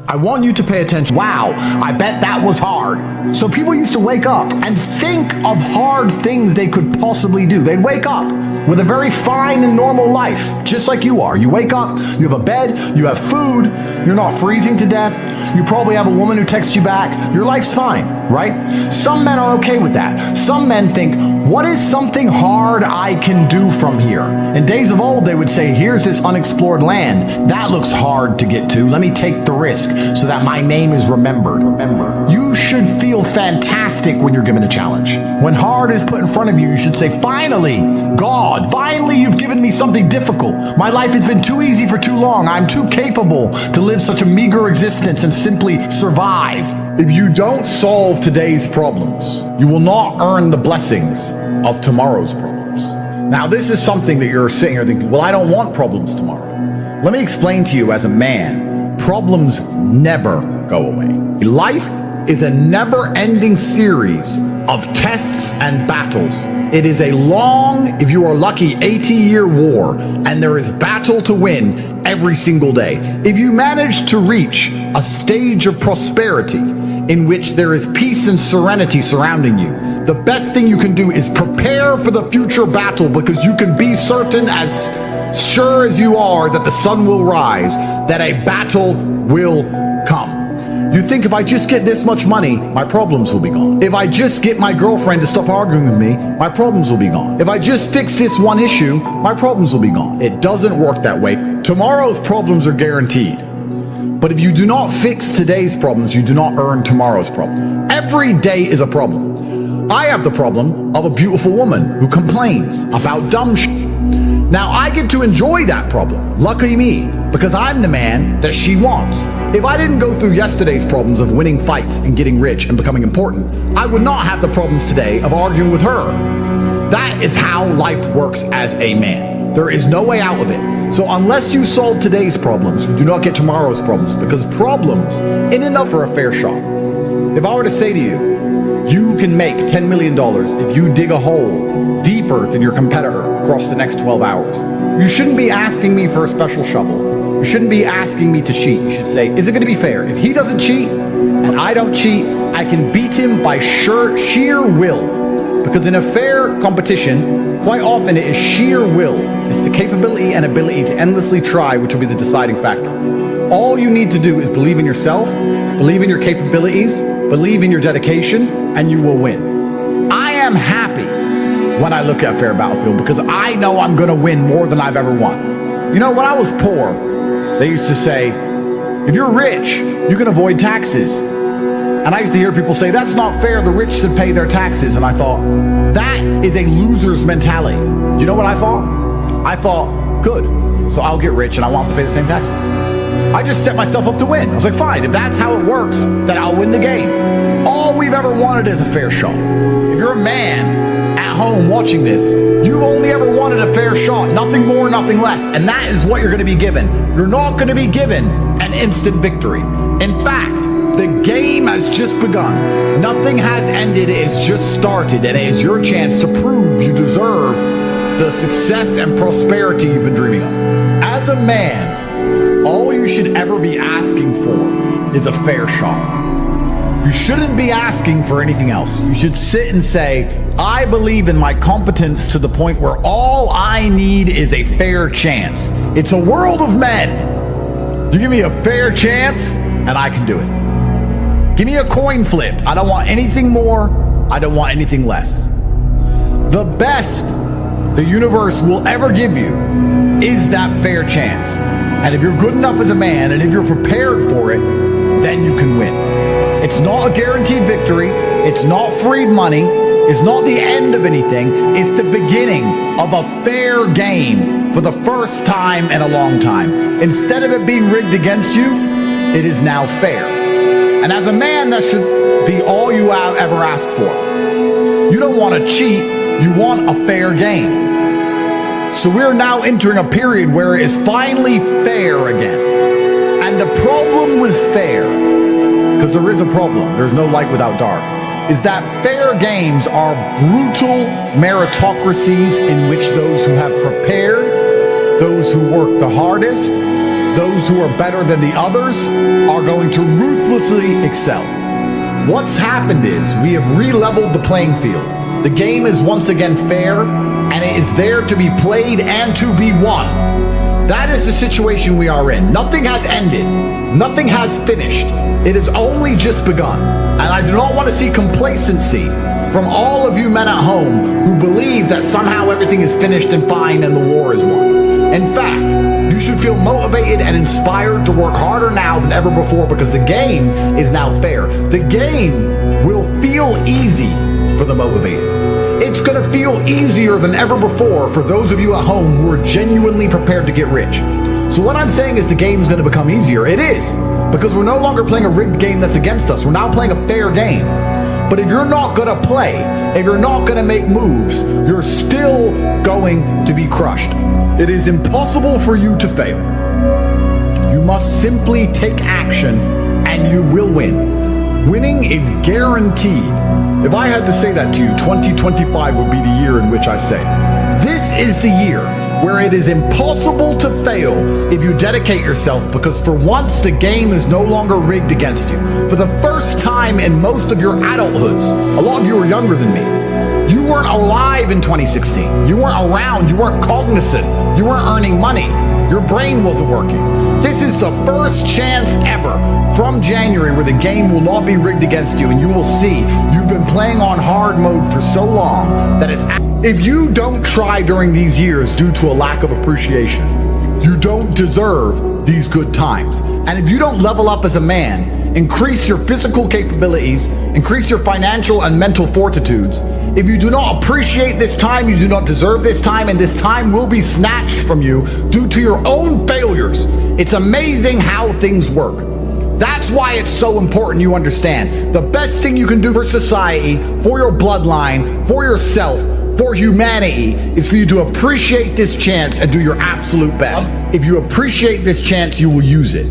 I want you to pay attention. Wow, I bet that was hard. So people used to wake up and think of hard things they could possibly do. They'd wake up with a very fine and normal life, just like you are. You wake up, you have a bed, you have food, you're not freezing to death, you probably have a woman who texts you back, your life's fine, right? Some men are okay with that. Some men think, what is something hard I can do from here? In days of old, they would say, here's this unexplored land. That looks hard to get to. Let me take the risk so that my name is remembered. Remember, you should feel fantastic when you're given a challenge. When hard is put in front of you, you should say, finally, God, finally you've given me something difficult. My life has been too easy for too long. I'm too capable to live such a meager existence and simply survive. If you don't solve today's problems, you will not earn the blessings of tomorrow's problems. Now, this is something that you're sitting here thinking, well, I don't want problems tomorrow. Let me explain to you as a man, problems never go away. Life is a never-ending series of tests and battles. It is a long, if you are lucky, 80-year war, and there is battle to win every single day. If you manage to reach a stage of prosperity in which there is peace and serenity surrounding you, the best thing you can do is prepare for the future battle, because you can be certain, as sure as you are that the sun will rise, that a battle will come. You think, if I just get this much money, my problems will be gone. If I just get my girlfriend to stop arguing with me, my problems will be gone. If I just fix this one issue, my problems will be gone. It doesn't work that way. Tomorrow's problems are guaranteed. But if you do not fix today's problems, you do not earn tomorrow's problem. Every day is a problem. I have the problem of a beautiful woman who complains about dumb shit. Now, I get to enjoy that problem. Lucky me, because I'm the man that she wants. If I didn't go through yesterday's problems of winning fights and getting rich and becoming important, I would not have the problems today of arguing with her. That is how life works as a man. There is no way out of it. So unless you solve today's problems, you do not get tomorrow's problems, because problems in and of for a fair shot. If I were to say to you, you can make $10 million if you dig a hole deeper than your competitor across the next 12 hours. You shouldn't be asking me for a special shovel. You shouldn't be asking me to cheat. You should say, is it going to be fair? If he doesn't cheat and I don't cheat, I can beat him by sheer will. Because in a fair competition, quite often it is sheer will. It's the capability and ability to endlessly try which will be the deciding factor. All you need to do is believe in yourself, believe in your capabilities, believe in your dedication, and you will win. I am happy when I look at Fair Battlefield, because I know I'm going to win more than I've ever won. You know, when I was poor, they used to say, if you're rich, you can avoid taxes. And I used to hear people say, that's not fair, the rich should pay their taxes. And I thought, that is a loser's mentality. Do you know what I thought? I thought, good, so I'll get rich and I won't have to pay the same taxes. I just set myself up to win. I was like, fine, if that's how it works, then I'll win the game. All we've ever wanted is a fair shot. If you're a man at home watching this, you've only ever wanted a fair shot, nothing more, nothing less. And that is what you're going to be given. You're not going to be given an instant victory. In fact, the game has just begun. Nothing has ended, it has just started, and it is your chance to prove you deserve the success and prosperity you've been dreaming of. As a man, all you should ever be asking for is a fair shot. You shouldn't be asking for anything else. You should sit and say, I believe in my competence to the point where all I need is a fair chance. It's a world of men. You give me a fair chance, and I can do it. Give me a coin flip. I don't want anything more. I don't want anything less. The best the universe will ever give you is that fair chance. And if you're good enough as a man, and if you're prepared for it, then you can win. It's not a guaranteed victory. It's not free money. It's not the end of anything. It's the beginning of a fair game for the first time in a long time. Instead of it being rigged against you, it is now fair. And as a man, that should be all you ever ask for. You don't want to cheat, you want a fair game. So we're now entering a period where it is finally fair again. And the problem with fair, because there is a problem, there's no light without dark, is that fair games are brutal meritocracies in which those who have prepared, those who work the hardest, those who are better than the others are going to ruthlessly excel. What's happened is we have re-leveled the playing field. The game is once again fair, and it is there to be played and to be won. That is the situation we are in. Nothing has ended. Nothing has finished. It has only just begun. And I do not want to see complacency from all of you men at home who believe that somehow everything is finished and fine and the war is won. In fact, you should feel motivated and inspired to work harder now than ever before, because the game is now fair. The game will feel easy for the motivated. It's going to feel easier than ever before for those of you at home who are genuinely prepared to get rich. So what I'm saying is the game's going to become easier. It is, because we're no longer playing a rigged game that's against us. We're now playing a fair game. But if you're not going to play, if you're not going to make moves, you're still going to be crushed. It is impossible for you to fail. You must simply take action and you will win. Winning is guaranteed. If I had to say that to you, 2025 would be the year in which I say it. This is the year where it is impossible to fail if you dedicate yourself, because for once the game is no longer rigged against you. For the first time in most of your adulthoods, a lot of you are younger than me, you weren't alive in 2016. You weren't around, you weren't cognizant, you weren't earning money, your brain wasn't working. This is the first chance ever from January where the game will not be rigged against you, and you will see you've been playing on hard mode for so long that it's... If you don't try during these years due to a lack of appreciation, you don't deserve these good times. And if you don't level up as a man, increase your physical capabilities, increase your financial and mental fortitudes, if you do not appreciate this time, you do not deserve this time, and this time will be snatched from you due to your own failures. It's amazing how things work. That's why it's so important you understand. The best thing you can do for society, for your bloodline, for yourself, for humanity, is for you to appreciate this chance and do your absolute best. If you appreciate this chance, you will use it.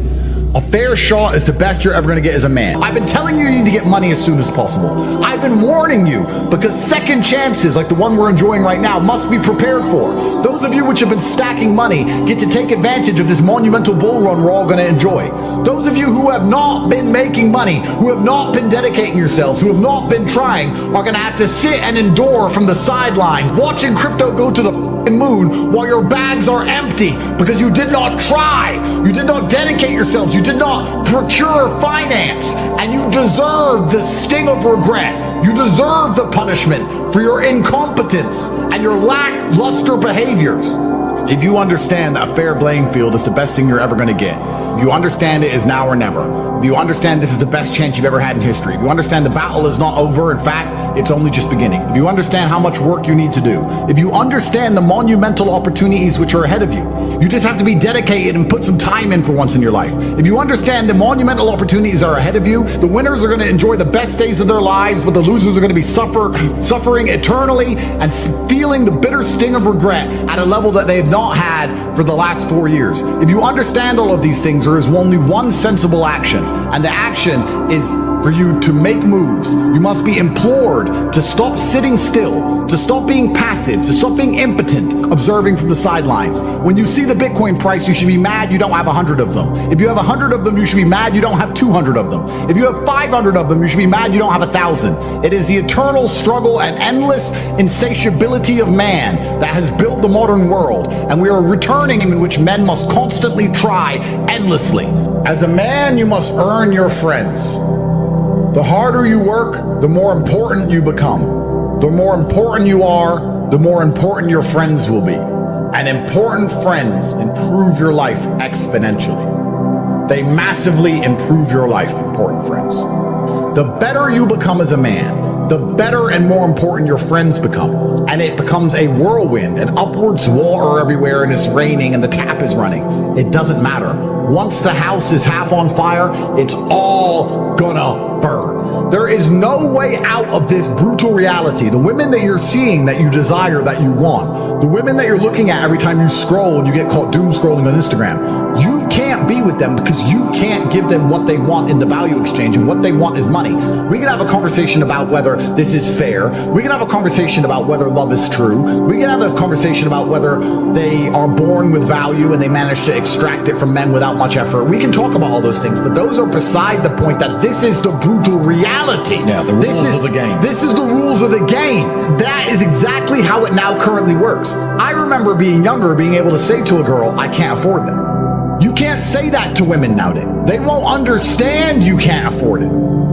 A fair shot is the best you're ever going to get as a man. I've been telling you need to get money as soon as possible. I've been warning you, because second chances like the one we're enjoying right now must be prepared for. Those of you which have been stacking money get to take advantage of this monumental bull run we're all going to enjoy. Those of you who have not been making money, who have not been dedicating yourselves, who have not been trying, are going to have to sit and endure from the sidelines, watching crypto go to the moon while your bags are empty, because you did not try, you did not dedicate yourselves, you did not procure finance, and you deserve the sting of regret. You deserve the punishment for your incompetence and your lackluster behaviors. If you understand that a fair playing field is the best thing you're ever going to get, if you understand it is now or never, if you understand this is the best chance you've ever had in history, if you understand the battle is not over, in fact, it's only just beginning, if you understand how much work you need to do, if you understand the monumental opportunities which are ahead of you, you just have to be dedicated and put some time in for once in your life. If you understand the monumental opportunities are ahead of you, the winners are going to enjoy the best days of their lives, but the losers are going to be suffering eternally and feeling the bitter sting of regret at a level that they have not had for the last 4 years. If you understand all of these things, there is only one sensible action, and the action is for you to make moves. You must be implored to stop sitting still, to stop being passive, to stop being impotent, observing from the sidelines. When you see the Bitcoin price, you should be mad you don't have 100 of them. If you have 100 of them, you should be mad you don't have 200 of them. If you have 500 of them, you should be mad you don't have 1,000. It is the eternal struggle and endless insatiability of man that has built the modern world, and we are returning in which men must constantly try endlessly. As a man, you must earn your friends. The harder you work, the more important you become. The more important you are, the more important your friends will be. And important friends improve your life exponentially. They massively improve your life, important friends. The better you become as a man, the better and more important your friends become. And it becomes a whirlwind, an upwards water everywhere, and it's raining and the tap is running. It doesn't matter. Once the house is half on fire, it's all gonna burn. There is no way out of this brutal reality. The women that you're seeing, that you desire, that you want, the women that you're looking at every time you scroll and you get caught doom scrolling on Instagram, you can't can't be with them because you can't give them what they want in the value exchange, and what they want is money. We can have a conversation about whether this is fair. We can have a conversation about whether love is true. We can have a conversation about whether they are born with value and they manage to extract it from men without much effort. We can talk about all those things, but those are beside the point. That this is the brutal reality. Yeah, the rules of the game. This is the rules of the game. That is exactly how it now currently works. I remember being younger, being able to say to a girl, I can't afford them. You can't say that to women nowadays. They won't understand you can't afford it.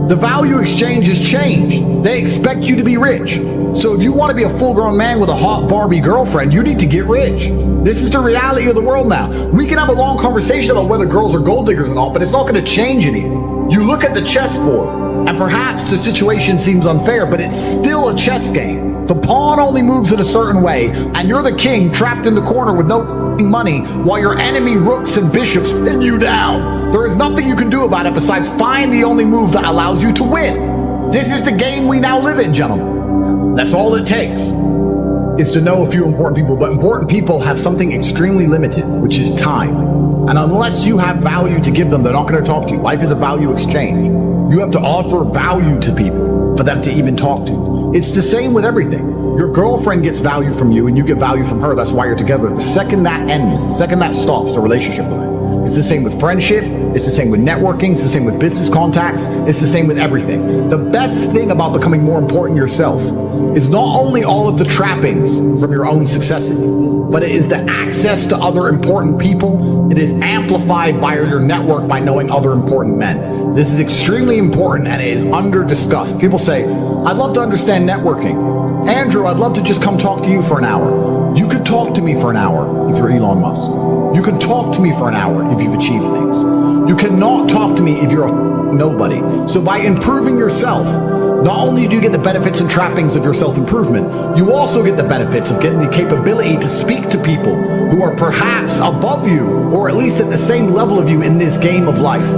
The value exchange has changed. They expect you to be rich. So if you want to be a full-grown man with a hot Barbie girlfriend, you need to get rich. This is the reality of the world now. We can have a long conversation about whether girls are gold diggers or not, but it's not going to change anything. You look at the chessboard, and perhaps the situation seems unfair, but it's still a chess game. The pawn only moves in a certain way, and you're the king trapped in the corner with no money while your enemy rooks and bishops pin you down. There is nothing you can do about it besides find the only move that allows you to win. This is the game we now live in, gentlemen. That's all it takes, is to know a few important people. But important people have something extremely limited, which is time. And unless you have value to give them, they're not going to talk to you. Life is a value exchange. You have to offer value to people for them to even talk to. It's the same with everything. Your girlfriend gets value from you and you get value from her. That's why you're together. The second that ends, the second that stops, the relationship will end. It's the same with friendship. It's the same with networking. It's the same with business contacts. It's the same with everything. The best thing about becoming more important yourself is not only all of the trappings from your own successes, but it is the access to other important people. It is amplified via your network by knowing other important men. This is extremely important and it is under discussed. People say, I'd love to understand networking. Andrew, I'd love to just come talk to you for an hour. You could talk to me for an hour if you're Elon Musk. You can talk to me for an hour if you've achieved things. You cannot talk to me if you're a nobody. So by improving yourself, not only do you get the benefits and trappings of your self-improvement, you also get the benefits of getting the capability to speak to people who are perhaps above you, or at least at the same level of you in this game of life.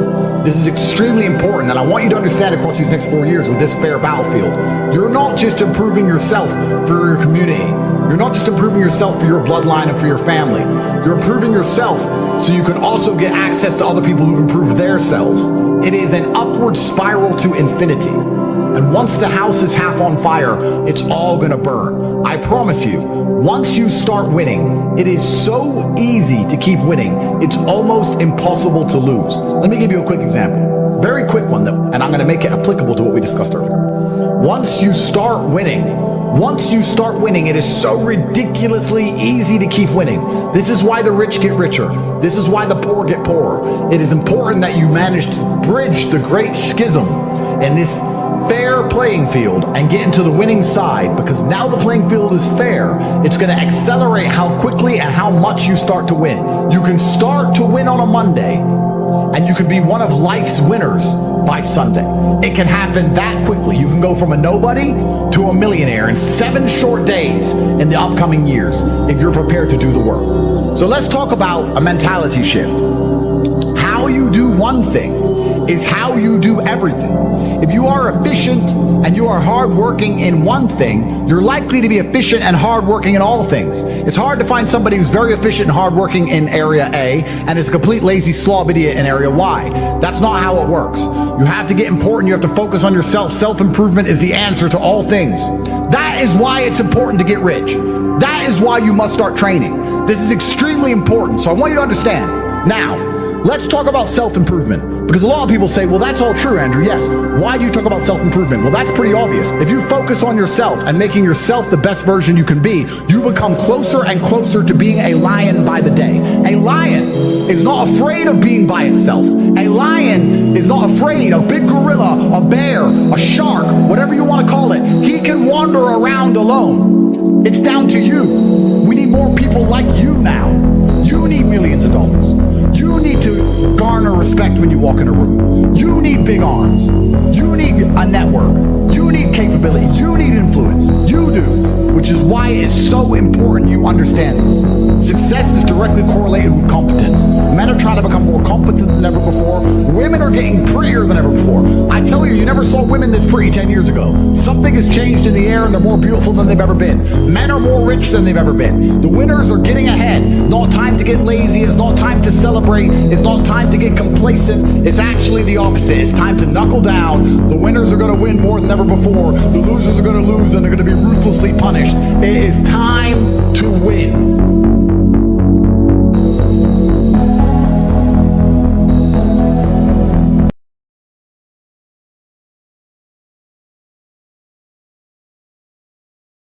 This is extremely important, and I want you to understand across these next 4 years with this fair battlefield, you're not just improving yourself for your community. You're not just improving yourself for your bloodline and for your family. You're improving yourself so you can also get access to other people who've improved themselves. It is an upward spiral to infinity. And once the house is half on fire, it's all gonna burn. I promise you, once you start winning, it is so easy to keep winning, it's almost impossible to lose. Let me give you a quick example. Very quick one, though, and I'm gonna make it applicable to what we discussed earlier. Once you start winning, it is so ridiculously easy to keep winning. This is why the rich get richer. This is why the poor get poorer. It is important that you manage to bridge the great schism in this fair playing field and get into the winning side, because now the playing field is fair. It's going to accelerate how quickly and how much you start to win. You can start to win on a Monday and you can be one of life's winners by Sunday. It can happen that quickly. You can go from a nobody to a millionaire in 7 short days in the upcoming years if you're prepared to do the work. So let's talk about a mentality shift. How you do one thing is how you do everything. If you are efficient and you are hardworking in one thing, you're likely to be efficient and hardworking in all things. It's hard to find somebody who's very efficient and hardworking in area A and is a complete lazy slob idiot in area Y. That's not how it works. You have to get important. You have to focus on yourself. Self-improvement is the answer to all things. That is why it's important to get rich. That is why you must start training. This is extremely important. So I want you to understand. Now, let's talk about self-improvement, because a lot of people say, well, that's all true, Andrew. Yes. Why do you talk about self-improvement? Well, that's pretty obvious. If you focus on yourself and making yourself the best version you can be, you become closer and closer to being a lion by the day. A lion is not afraid of being by itself. A lion is not afraid. A big gorilla, a bear, a shark, whatever you want to call it, he can wander around alone. It's down to you. We need more people like you now. You need millions of dollars. You need to garner respect when you walk in a room. You need big arms. You need a network. You need capability. You need influence. You do. which is why it's so important you understand this. Success is directly correlated with competence. Men are trying to become more competent than ever before. Women are getting prettier than ever before. I tell you, you never saw women this pretty 10 years ago. Something has changed in the air and they're more beautiful than they've ever been. Men are more rich than they've ever been. The winners are getting ahead. Not time to get lazy. It's not time to celebrate. It's not time to get complacent. It's actually the opposite. It's time to knuckle down. The winners are going to win more than ever before. The losers are going to lose and they're going to be ruthlessly punished. It is time to win.